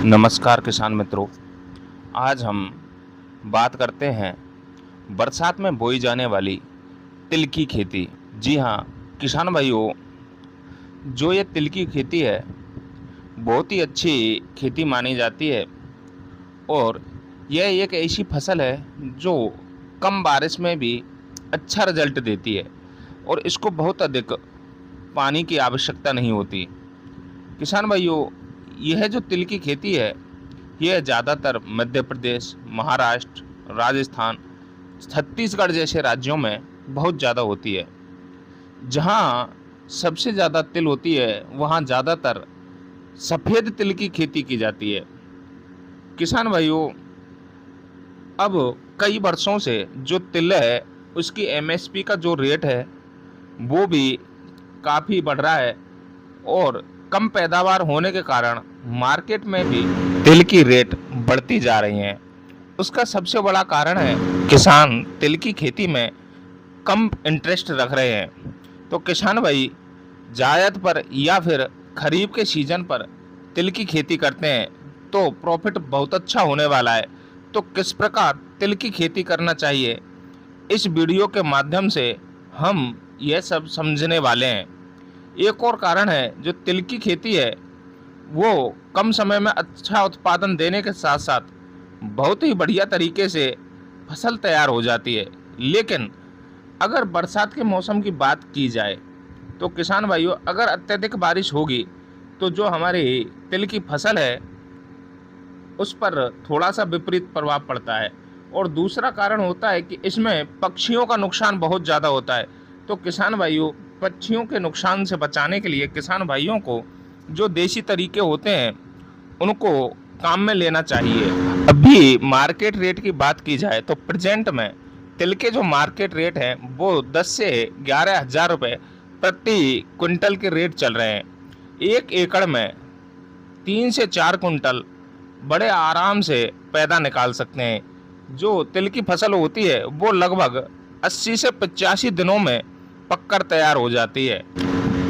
नमस्कार किसान मित्रों। आज हम बात करते हैं बरसात में बोई जाने वाली तिल की खेती। जी हाँ किसान भाइयों, जो ये तिल की खेती है बहुत ही अच्छी खेती मानी जाती है और यह एक ऐसी फसल है जो कम बारिश में भी अच्छा रिजल्ट देती है और इसको बहुत अधिक पानी की आवश्यकता नहीं होती। किसान भाइयों, यह जो तिल की खेती है यह ज़्यादातर मध्य प्रदेश, महाराष्ट्र, राजस्थान, छत्तीसगढ़ जैसे राज्यों में बहुत ज़्यादा होती है। जहाँ सबसे ज़्यादा तिल होती है वहाँ ज़्यादातर सफ़ेद तिल की खेती की जाती है। किसान भाइयों, अब कई वर्षों से जो तिल है उसकी एमएसपी का जो रेट है वो भी काफ़ी बढ़ रहा है और कम पैदावार होने के कारण मार्केट में भी तिल की रेट बढ़ती जा रही हैं। उसका सबसे बड़ा कारण है किसान तिल की खेती में कम इंटरेस्ट रख रहे हैं। तो किसान भाई जायद पर या फिर खरीफ के सीजन पर तिल की खेती करते हैं तो प्रॉफिट बहुत अच्छा होने वाला है। तो किस प्रकार तिल की खेती करना चाहिए, इस वीडियो के माध्यम से हम यह सब समझने वाले हैं। एक और कारण है, जो तिल की खेती है वो कम समय में अच्छा उत्पादन देने के साथ साथ बहुत ही बढ़िया तरीके से फसल तैयार हो जाती है। लेकिन अगर बरसात के मौसम की बात की जाए तो किसान भाइयों, अगर अत्यधिक बारिश होगी तो जो हमारी तिल की फसल है उस पर थोड़ा सा विपरीत प्रभाव पड़ता है। और दूसरा कारण होता है कि इसमें पक्षियों का नुकसान बहुत ज़्यादा होता है। तो किसान भाइयों, पक्षियों के नुकसान से बचाने के लिए किसान भाइयों को जो देसी तरीके होते हैं उनको काम में लेना चाहिए। अभी मार्केट रेट की बात की जाए तो प्रेजेंट में तिल के जो मार्केट रेट हैं वो 10 से 11 हज़ार रुपये प्रति क्विंटल के रेट चल रहे हैं। एक एकड़ में 3 से 4 कुंटल बड़े आराम से पैदा निकाल सकते हैं। जो तिल की फसल होती है वो लगभग 80 से 85 दिनों में पककर तैयार हो जाती है।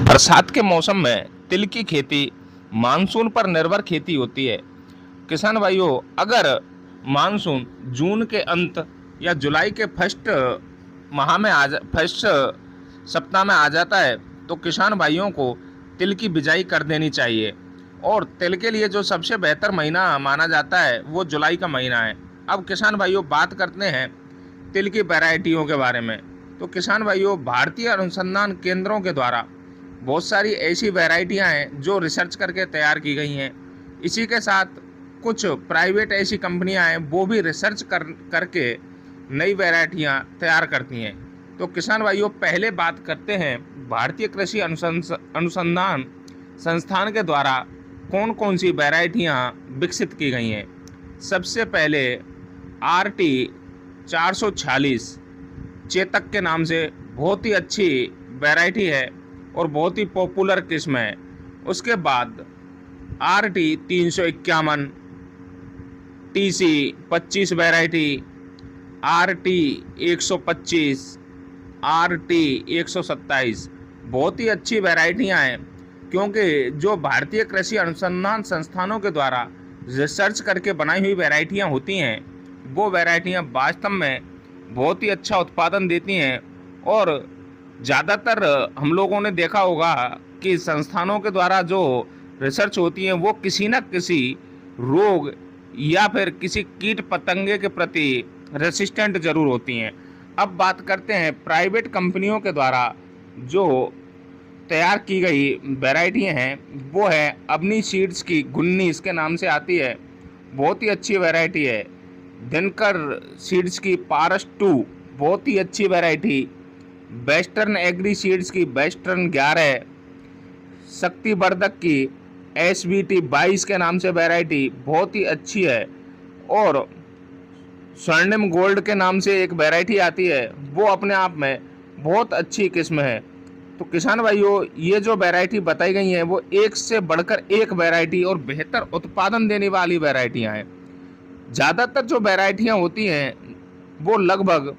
बरसात के मौसम में तिल की खेती मानसून पर निर्भर खेती होती है। किसान भाइयों, अगर मानसून जून के अंत या जुलाई के फर्स्ट सप्ताह में आ जाता है तो किसान भाइयों को तिल की बिजाई कर देनी चाहिए। और तिल के लिए जो सबसे बेहतर महीना माना जाता है वो जुलाई का महीना है। अब किसान भाइयों, बात करते हैं तिल की वैरायटियों के बारे में। तो किसान भाइयों, भारतीय अनुसंधान केंद्रों के द्वारा बहुत सारी ऐसी वैरायटियां हैं जो रिसर्च करके तैयार की गई हैं। इसी के साथ कुछ प्राइवेट ऐसी कंपनियां हैं वो भी रिसर्च करके नई वैरायटियां तैयार करती हैं। तो किसान भाइयों, पहले बात करते हैं भारतीय कृषि अनुसंधान संस्थान के द्वारा कौन कौन सी वैरायटियां विकसित की गई हैं। सबसे पहले RT 446 चेतक के नाम से बहुत ही अच्छी वैरायटी है और बहुत ही पॉपुलर किस्म है। उसके बाद RT 351, TC 25 variety, RT 125, RT 127 बहुत ही अच्छी वैरायटियां हैं, क्योंकि जो भारतीय कृषि अनुसंधान संस्थानों के द्वारा रिसर्च करके बनाई हुई वैरायटियां होती हैं वो वैरायटियां वास्तव में बहुत ही अच्छा उत्पादन देती हैं। और ज़्यादातर हम लोगों ने देखा होगा कि संस्थानों के द्वारा जो रिसर्च होती है वो किसी न किसी रोग या फिर किसी कीट पतंगे के प्रति रेसिस्टेंट जरूर होती हैं। अब बात करते हैं प्राइवेट कंपनियों के द्वारा जो तैयार की गई वैरायटियाँ हैं वो है अवनी सीड्स की गुन्नी इसके नाम से आती है, बहुत ही अच्छी वैरायटी है। दिनकर सीड्स की पारस 2 बहुत ही अच्छी वैरायटी, वेस्टर्न एग्री सीड्स की वेस्टर्न 11, शक्तिवर्धक की SBT 22 के नाम से वैरायटी बहुत ही अच्छी है। और स्वर्णिम गोल्ड के नाम से एक वैरायटी आती है वो अपने आप में बहुत अच्छी किस्म है। तो किसान भाइयों, ये जो वैरायटी बताई गई हैं वो एक से बढ़कर एक वैरायटी और बेहतर उत्पादन देने वाली वैरायटियां हैं। ज़्यादातर जो वैरायटियां होती हैं वो लगभग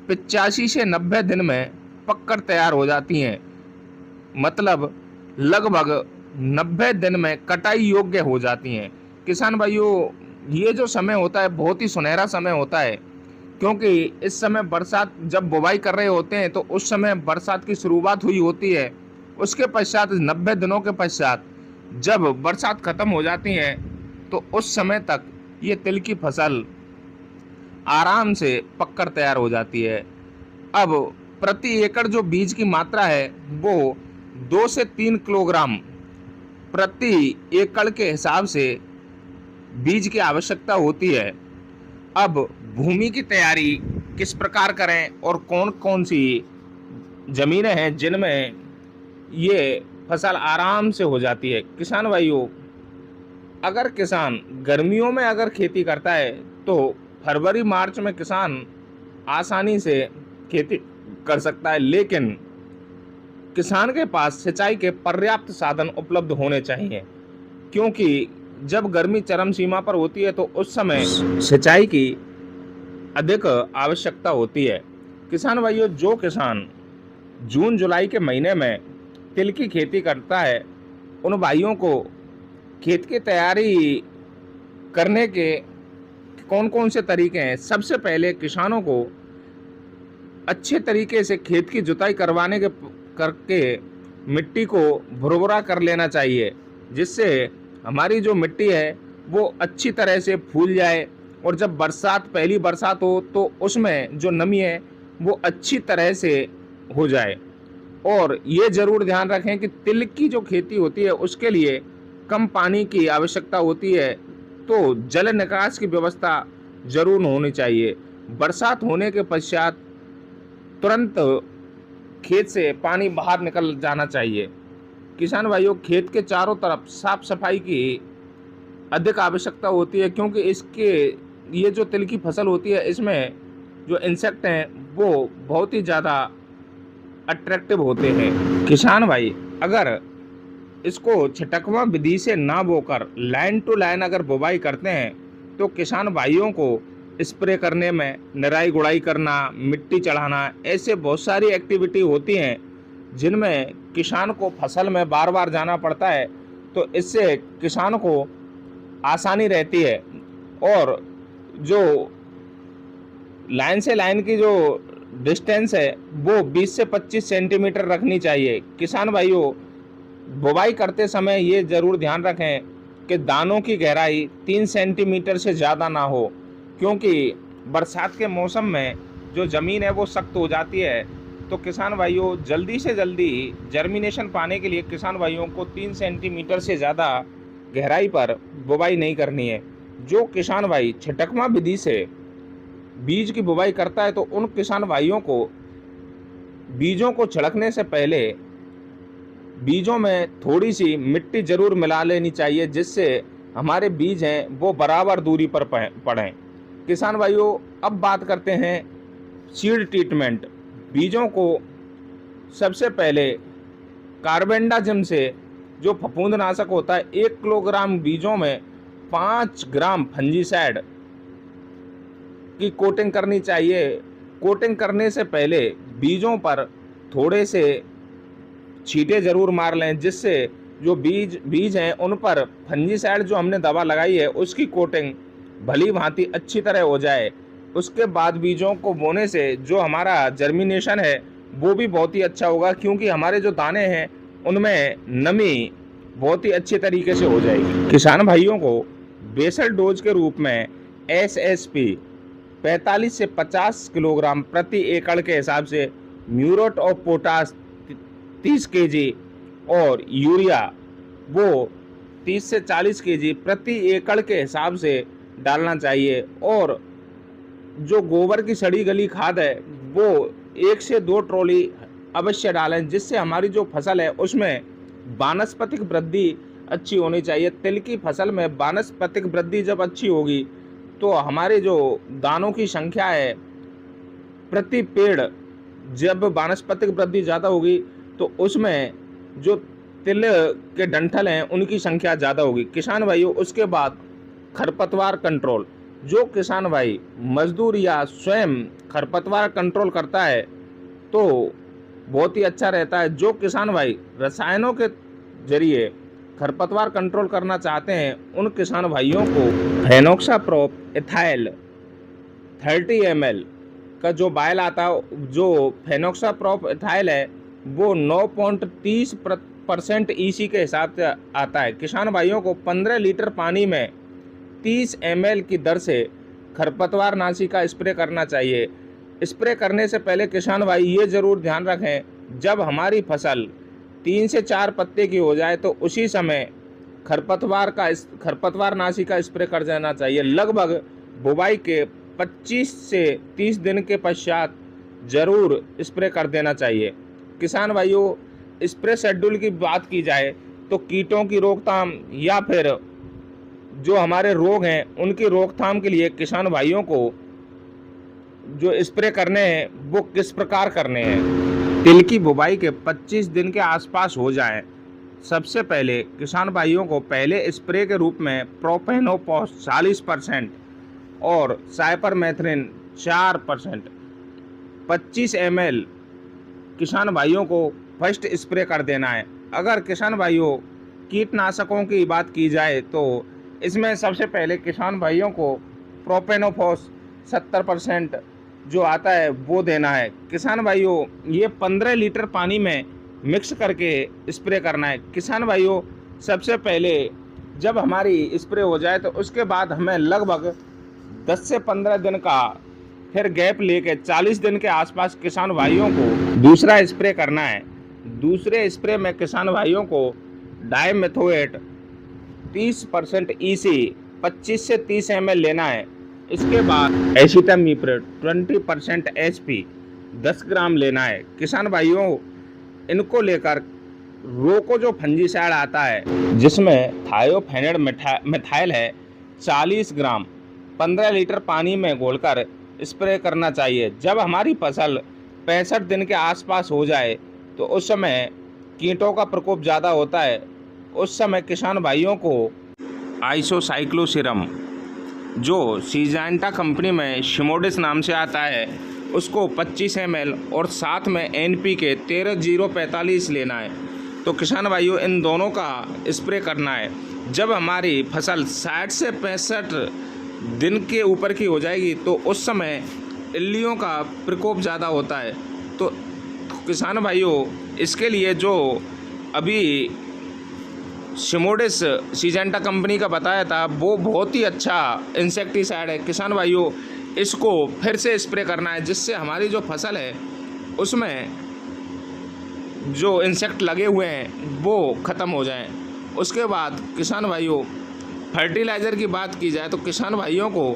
85 से 90 दिन में पककर तैयार हो जाती हैं, मतलब लगभग 90 दिन में कटाई योग्य हो जाती हैं। किसान भाइयों, ये जो समय होता है बहुत ही सुनहरा समय होता है, क्योंकि इस समय बरसात जब बुवाई कर रहे होते हैं तो उस समय बरसात की शुरुआत हुई होती है। उसके पश्चात 90 दिनों के पश्चात जब बरसात खत्म हो जाती है तो उस समय तक ये तिल की फसल आराम से पककर तैयार हो जाती है। अब प्रति एकड़ जो बीज की मात्रा है वो 2 से 3 किलोग्राम प्रति एकड़ के हिसाब से बीज की आवश्यकता होती है। अब भूमि की तैयारी किस प्रकार करें और कौन कौन सी जमीनें हैं जिनमें ये फसल आराम से हो जाती है। किसान भाइयों, अगर किसान गर्मियों में अगर खेती करता है तो फरवरी मार्च में किसान आसानी से खेती कर सकता है, लेकिन किसान के पास सिंचाई के पर्याप्त साधन उपलब्ध होने चाहिए, क्योंकि जब गर्मी चरम सीमा पर होती है तो उस समय सिंचाई की अधिक आवश्यकता होती है। किसान भाइयों, जो किसान जून जुलाई के महीने में तिल की खेती करता है उन भाइयों को खेत की तैयारी करने के कौन कौन से तरीके हैं। सबसे पहले किसानों को अच्छे तरीके से खेत की जुताई करके मिट्टी को भुरभुरा कर लेना चाहिए, जिससे हमारी जो मिट्टी है वो अच्छी तरह से फूल जाए और जब पहली बरसात हो तो उसमें जो नमी है वो अच्छी तरह से हो जाए। और ये ज़रूर ध्यान रखें कि तिल की जो खेती होती है उसके लिए कम पानी की आवश्यकता होती है, तो जल निकास की व्यवस्था जरूर होनी चाहिए। बरसात होने के पश्चात तुरंत खेत से पानी बाहर निकल जाना चाहिए। किसान भाइयों, खेत के चारों तरफ साफ सफाई की अधिक आवश्यकता होती है, क्योंकि ये जो तिल की फसल होती है इसमें जो इंसेक्ट हैं वो बहुत ही ज़्यादा अट्रैक्टिव होते हैं। किसान भाई, अगर इसको छिटकवा विधि से ना बोकर लाइन टू लाइन अगर बुवाई करते हैं तो किसान भाइयों को स्प्रे करने में, निराई गुड़ाई करना, मिट्टी चढ़ाना, ऐसे बहुत सारी एक्टिविटी होती हैं जिनमें किसान को फसल में बार बार जाना पड़ता है, तो इससे किसान को आसानी रहती है। और जो लाइन से लाइन की जो डिस्टेंस है वो 20 से 25 सेंटीमीटर रखनी चाहिए। किसान भाइयों, बुवाई करते समय ये ज़रूर ध्यान रखें कि दानों की गहराई 3 सेंटीमीटर से ज़्यादा ना हो, क्योंकि बरसात के मौसम में जो ज़मीन है वो सख्त हो जाती है। तो किसान भाइयों, जल्दी से जल्दी जर्मिनेशन पाने के लिए किसान भाइयों को 3 सेंटीमीटर से ज़्यादा गहराई पर बुवाई नहीं करनी है। जो किसान भाई छिटकवा विधि से बीज की बुवाई करता है तो उन किसान भाइयों को बीजों को छिड़कने से पहले बीजों में थोड़ी सी मिट्टी जरूर मिला लेनी चाहिए, जिससे हमारे बीज हैं वो बराबर दूरी पर पड़ें। किसान भाइयों, अब बात करते हैं सीड ट्रीटमेंट। बीजों को सबसे पहले कार्बेंडाजिम से, जो फफूंदनाशक होता है, 1 किलोग्राम बीजों में 5 ग्राम फंजीसाइड की कोटिंग करनी चाहिए। कोटिंग करने से पहले बीजों पर थोड़े से छींटे जरूर मार लें, जिससे जो बीज हैं उन पर फंजीसाइड जो हमने दवा लगाई है उसकी कोटिंग भली भांति अच्छी तरह हो जाए। उसके बाद बीजों को बोने से जो हमारा जर्मिनेशन है वो भी बहुत ही अच्छा होगा, क्योंकि हमारे जो दाने हैं उनमें नमी बहुत ही अच्छे तरीके से हो जाएगी। किसान भाइयों को बेसल डोज के रूप में SSP 45 से 50 किलोग्राम प्रति एकड़ के हिसाब से, म्यूरेट ऑफ पोटाश 30 केजी और यूरिया वो 30 से 40 केजी प्रति एकड़ के हिसाब से डालना चाहिए। और जो गोबर की सड़ी गली खाद है वो 1 से 2 ट्रॉली अवश्य डालें, जिससे हमारी जो फसल है उसमें वानस्पतिक वृद्धि अच्छी होनी चाहिए। तिल की फसल में वानस्पतिक वृद्धि जब अच्छी होगी तो हमारे जो दानों की संख्या है प्रति पेड़, जब वानस्पतिक वृद्धि ज़्यादा होगी तो उसमें जो तिल के डंठल हैं उनकी संख्या ज़्यादा होगी। किसान भाइयों, उसके बाद खरपतवार कंट्रोल। जो किसान भाई मजदूर या स्वयं खरपतवार कंट्रोल करता है तो बहुत ही अच्छा रहता है। जो किसान भाई रसायनों के जरिए खरपतवार कंट्रोल करना चाहते हैं उन किसान भाइयों को फेनोक्साप्रोप इथाइल 30 ml का जो बायल आता है, जो फेनोक्साप्रोप इथाइल है वो 9.30% EC के हिसाब से आता है। किसान भाइयों को 15 लीटर पानी में 30 ml की दर से खरपतवार नाशी का स्प्रे करना चाहिए। स्प्रे करने से पहले किसान भाई ये ज़रूर ध्यान रखें, जब हमारी फसल 3 से 4 पत्ते की हो जाए तो उसी समय खरपतवार नाशी का स्प्रे कर देना चाहिए। लगभग बुवाई के 25 से 30 दिन के पश्चात ज़रूर स्प्रे कर देना चाहिए। किसान भाइयों, स्प्रे शेड्यूल की बात की जाए तो कीटों की रोकथाम या फिर जो हमारे रोग हैं उनकी रोकथाम के लिए किसान भाइयों को जो स्प्रे करने हैं वो किस प्रकार करने हैं। तिल की बुवाई के 25 दिन के आसपास हो जाए, सबसे पहले किसान भाइयों को पहले स्प्रे के रूप में प्रोपेनोफॉस 40% और साइपरमेथ्रिन 4% 25 ml किसान भाइयों को फर्स्ट स्प्रे कर देना है। अगर किसान भाइयों कीटनाशकों की बात की जाए तो इसमें सबसे पहले किसान भाइयों को प्रोपेनोफॉस 70% जो आता है वो देना है। किसान भाइयों, ये 15 लीटर पानी में मिक्स करके स्प्रे करना है। किसान भाइयों, सबसे पहले जब हमारी स्प्रे हो जाए तो उसके बाद हमें लगभग 10 से 15 दिन का फिर गैप लेके 40 दिन के आसपास किसान भाइयों को दूसरा स्प्रे करना है। दूसरे स्प्रे में किसान भाइयों को डाइमेथोएट 30% EC 25 से 30 ml लेना है। इसके बाद एसिटामिप्रिड 20% SP 10 ग्राम लेना है। किसान भाइयों, इनको लेकर रोको जो फंजीसाइड आता है जिसमें थायोफेनेड मिथाइल है 40 ग्राम 15 लीटर पानी में घोलकर स्प्रे करना चाहिए। जब हमारी फसल 65 दिन के आसपास हो जाए तो उस समय कीटों का प्रकोप ज़्यादा होता है। उस समय किसान भाइयों को आइसोसाइक्लोसिरम जो सीजेंटा कंपनी में शिमोडिस नाम से आता है उसको 25 ml और साथ में NPK 13045 लेना है। तो किसान भाइयों, इन दोनों का स्प्रे करना है। जब हमारी फसल 60 से 65 दिन के ऊपर की हो जाएगी तो उस समय इल्लियों का प्रकोप ज़्यादा होता है। तो किसान भाइयों, इसके लिए जो अभी शिमोडिस सीजेंटा कंपनी का बताया था वो बहुत ही अच्छा इंसेक्टिसाइड है। किसान भाइयों, इसको फिर से स्प्रे करना है जिससे हमारी जो फसल है उसमें जो इंसेक्ट लगे हुए हैं वो ख़त्म हो जाएं। उसके बाद किसान भाइयों, फर्टिलाइज़र की बात की जाए तो किसान भाइयों को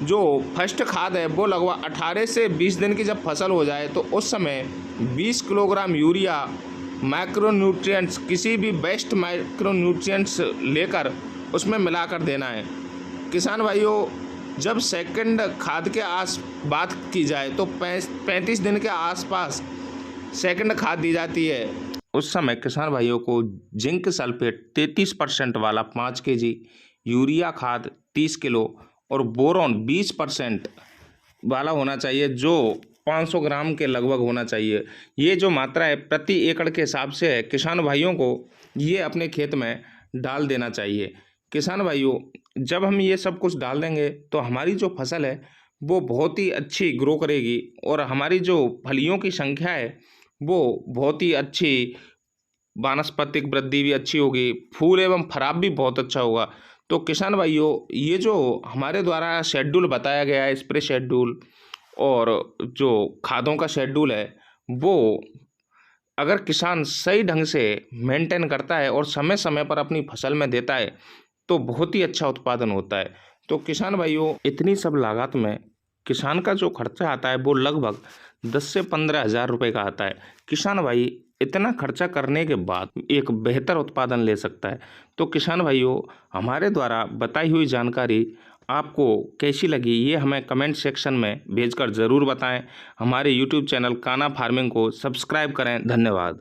जो फर्स्ट खाद है वो लगभग 18 से 20 दिन की जब फसल हो जाए तो उस समय 20 किलोग्राम यूरिया माइक्रोन्यूट्रिएंट्स, किसी भी बेस्ट माइक्रोन्यूट्रिएंट्स लेकर उसमें मिलाकर देना है। किसान भाइयों, जब सेकंड खाद के बात की जाए तो 35 दिन के आसपास सेकंड खाद दी जाती है। उस समय किसान भाइयों को जिंक सल्फेट 33% वाला 5 kg, यूरिया खाद 30 किलो और बोरॉन 20% वाला होना चाहिए जो 500 ग्राम के लगभग होना चाहिए। ये जो मात्रा है प्रति एकड़ के हिसाब से है। किसान भाइयों को ये अपने खेत में डाल देना चाहिए। किसान भाइयों, जब हम ये सब कुछ डाल देंगे तो हमारी जो फसल है वो बहुत ही अच्छी ग्रो करेगी और हमारी जो फलियों की संख्या है वो बहुत ही अच्छी, वानस्पतिक वृद्धि भी अच्छी होगी, फूल एवं फराब भी बहुत अच्छा होगा। तो किसान भाइयों, ये जो हमारे द्वारा शेड्यूल बताया गया है, स्प्रे शेड्यूल और जो खादों का शेड्यूल है, वो अगर किसान सही ढंग से मेंटेन करता है और समय समय पर अपनी फसल में देता है तो बहुत ही अच्छा उत्पादन होता है। तो किसान भाइयों, इतनी सब लागत में किसान का जो खर्चा आता है वो लगभग 10 से 15 हज़ार रुपये का आता है। किसान भाई इतना खर्चा करने के बाद एक बेहतर उत्पादन ले सकता है। तो किसान भाइयों, हमारे द्वारा बताई हुई जानकारी आपको कैसी लगी ये हमें कमेंट सेक्शन में भेजकर ज़रूर बताएं। हमारे YouTube चैनल कान्हा फार्मिंग को सब्सक्राइब करें। धन्यवाद।